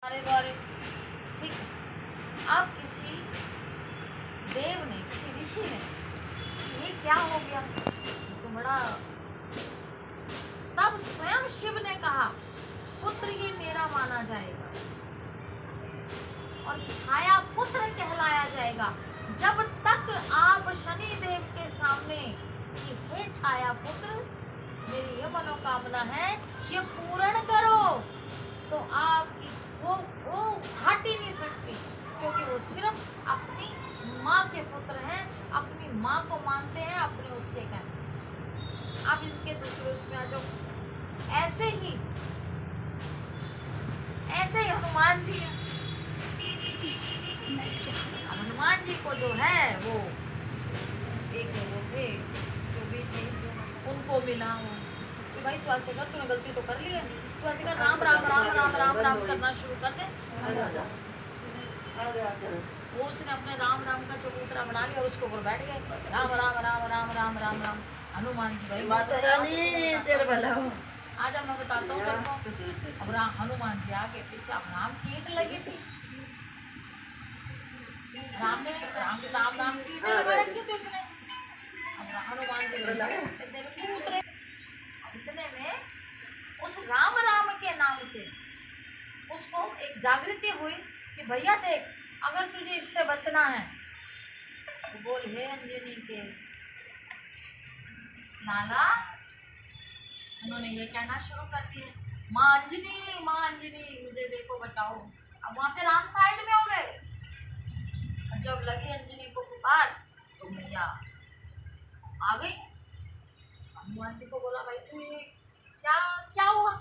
हमारे द्वारे। ठीक है, अब किसी देव ने, किसी ऋषि ने, ये क्या हो गया तो बड़ा, तब स्वयं शिव ने कहा पुत्र ये मेरा माना जाएगा और छाया पुत्र कहलाया जाएगा जब तक आप शनि देव के सामने कि हे छाया पुत्र मेरी ये मनोकामना है ये पूर्ण करो, तो आप वो हट ही नहीं सकती, क्योंकि वो सिर्फ अपनी माँ के पुत्र हैं, अपनी माँ को मानते हैं, अपने उसके कहते। आप इनके दूसरे उसमें आ जाओ। ऐसे ही हनुमान जी हैं। हनुमान जी को जो है वो एक वो थे जो भी थे उनको मिला वो कि भाई तू ऐसे कर, तूने गलती तो कर ली है, तू ऐसे कर राम राम राम राम राम राम करना शुरू कर दे। वो उसने अपने राम राम का चबूतरा बना लिया और उसके ऊपर बैठ गए, राम राम राम राम राम राम राम। हनुमान जी भाई माता रानी तेरे भला हो। आज मैं बताता हूँ तेरे को। अब हनुमान जी आगे पीछे, अब राम की ईंट लगी थी, राम राम की ईंटें लगा रखी थी उसने। अब हनुमान जी उतरे, इतने में उस राम राम के नाम से उसको एक जागृति हुई कि भैया देख, अगर तुझे इससे बचना है तो बोल हे अंजनी के लाला। उन्होंने ये कहना शुरू कर दिया, माँ अंजनी मुझे देखो बचाओ। अब वहां पे राम साइड में हो गए। जब लगी अंजनी को पुकार तो मैया आ गई। हनुमान जी को बोला भाई तू ये क्या क्या हुआ?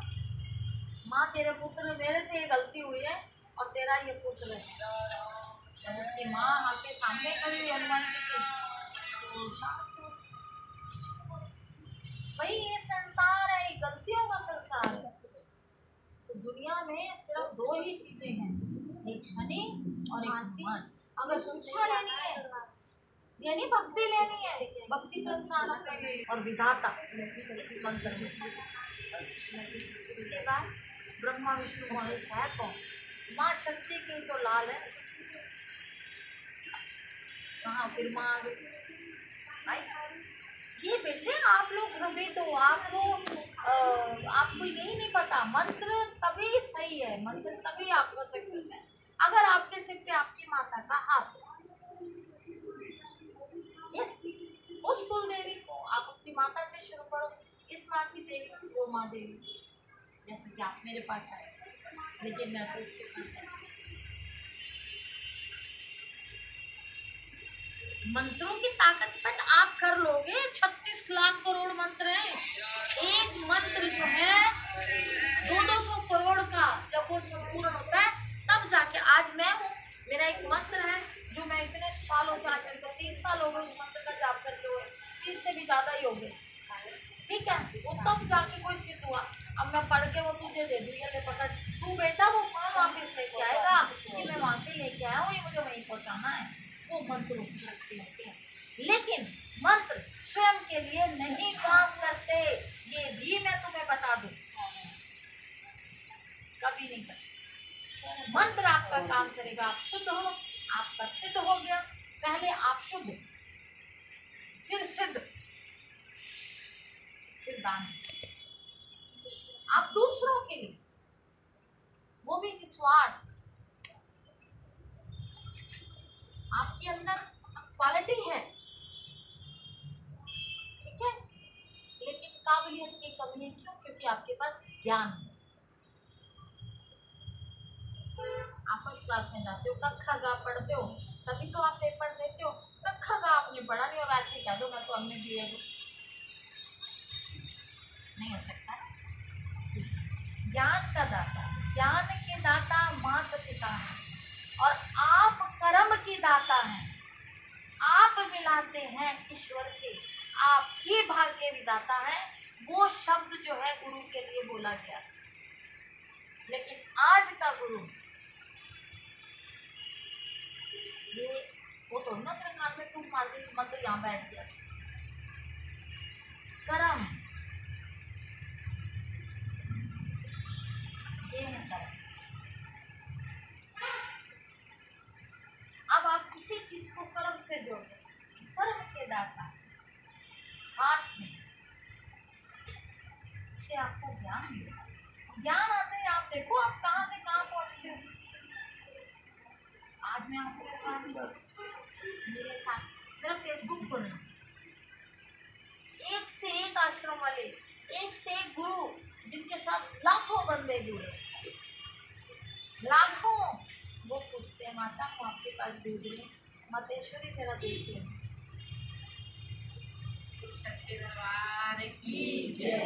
माँ तेरे पुत्र, मेरे से ये गलती हुई है और तेरा ये पुत्र है। जब उसकी माँ आपके सामने खड़ी हुई हनुमान जी की तो शांत हो। भाई ये संसार है, ये गलतियों का संसार है। तो दुनिया में सिर्फ दो ही चीजें हैं, एक शनि और एक हनुमान। अगर शिक्षा लेनी है यानी भक्ति लेनी है, भक्ति तो इंसान और विधाता इस मंत्र में। इसके बाद ब्रह्मा विष्णु महेश है कौन? माँ शक्ति की तो लाल है। कहाँ फिर माँ आ गई। ये बेटे आप लोग भ्रमे तो आपको यही नहीं पता, मंत्र तभी सही है, मंत्र तभी आपका सक्सेस है अगर आपके सिर पे आपकी माता का हाथ हो। यस, उस कुल देवी को आप अपनी माता से शुरू करो। इस माँ की देवी वो माँ देवी, जैसे कि आप मेरे पास आए, लेकिन मैं तो इसके पास आई। मंत्रों की ताकत बट आप कर लोगे, 36 लाख करोड़ मंत्र हैं। एक मंत्र जो है 200 करोड़ का जब वो संपूर्ण होता है तब जाके आज मैं हूँ। मेरा एक मंत्र है जो मैं इतने सालों से, आज मेरे को 30 साल हो गए उस मंत्र का जाप करते हुए, 30 से भी ज्यादा ही हो गए। ठीक है, वो तब जाके कोई सिद्ध हुआ। अब मैं पढ़ के वो तुझे दे दूँ, ये ले पकड़, तू बेटा वो फॉर्म वापिस लेके आएगा कि मैं वहां से लेके आया हूँ, ये मुझे वहीं पहुंचाना है। वो मंत्रों की शक्ति होती है, लेकिन मंत्र स्वयं के लिए नहीं काम करते, ये भी मैं तुम्हें बता दूं, कभी नहीं करते। मंत्र आपका काम करेगा, आप शुद्ध हो, आपका सिद्ध हो गया। पहले आप शुद्ध, फिर सिद्ध, फिर दान। आप दूसरों के लिए, वो भी निस्वार्थ। आपके अंदर क्वालिटी है, ठीक है, लेकिन काबिलियत की कमी है। क्यों? क्योंकि आपके पास ज्ञान है। आप फर्स्ट क्लास में जाते हो, कक्षा गा पढ़ते हो, तभी तो आप पेपर देते हो। कक्षा गा आपने पढ़ा नहीं और ऐसे कह दो मैं तो हमने दिए, नहीं हो सकता। ज्ञान का दाता, ज्ञान के दाता माता पिता है और आप कर्म की दाता हैं। आप मिलाते हैं ईश्वर से, आप ही भाग्य विधाता है। वो शब्द जो है गुरु के लिए बोला गया, लेकिन आज का गुरु ये वो थोड़ा ना सरकार में टूक मार दी मंत्र यहाँ बैठ गया। कर्म, ये है कर्म। चीज को कर्म से जोड़ दो। कर्म के दाता हाथ में, उससे आपको ज्ञान मिलेगा। ज्ञान आते ही आप देखो आप कहाँ से कहाँ पहुंचते हो। आज मैं आपको एक बात बताऊं, मेरे साथ मेरा फेसबुक खोलना, एक से एक आश्रम वाले, एक से एक गुरु, जिनके साथ लाखों बंदे जुड़े, लाखों। वो पूछते हैं माता हम आपके पास भेज रहे हैं, मातेश्वरी तेरा देख ले। सच्चे दरबार की जय।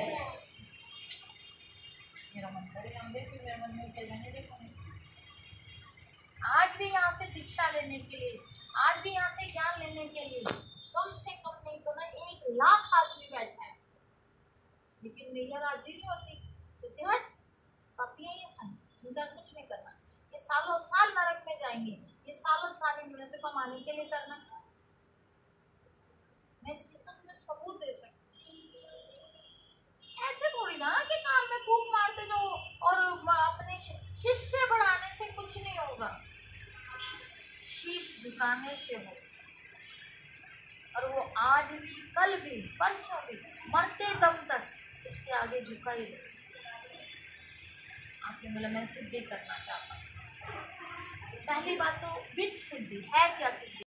मेरा मन करे हम देखें, मेरे मन में कहीं नहीं देखूंगी। आज भी यहाँ से दीक्षा लेने के लिए, आज भी यहाँ से ज्ञान लेने के लिए कम से कम नहीं तो ना 1 लाख आदमी बैठा है, लेकिन मैया राजी नहीं होती। कहती हट पापियां ये सारी, इनका कुछ नहीं करना, ये सालों साल नरक में जाएंगे, ये सालों साल इन्होंने तो कमाने के लिए करना। मैं इस चीज का तुम्हें सबूत दे सकती हूँ। ऐसे थोड़ी ना कि कान में फूंक मारते जाओ और अपने शिष्य बढ़ाने से कुछ नहीं होगा, शीश झुकाने से हो। और वो आज भी, कल भी, परसों भी, मरते दम तक इसके आगे झुका ही रहे। आपने बोला मैं सिद्धि करना चाहता हूँ। पहली बात तो विद सिद्धि है क्या सिद्धि?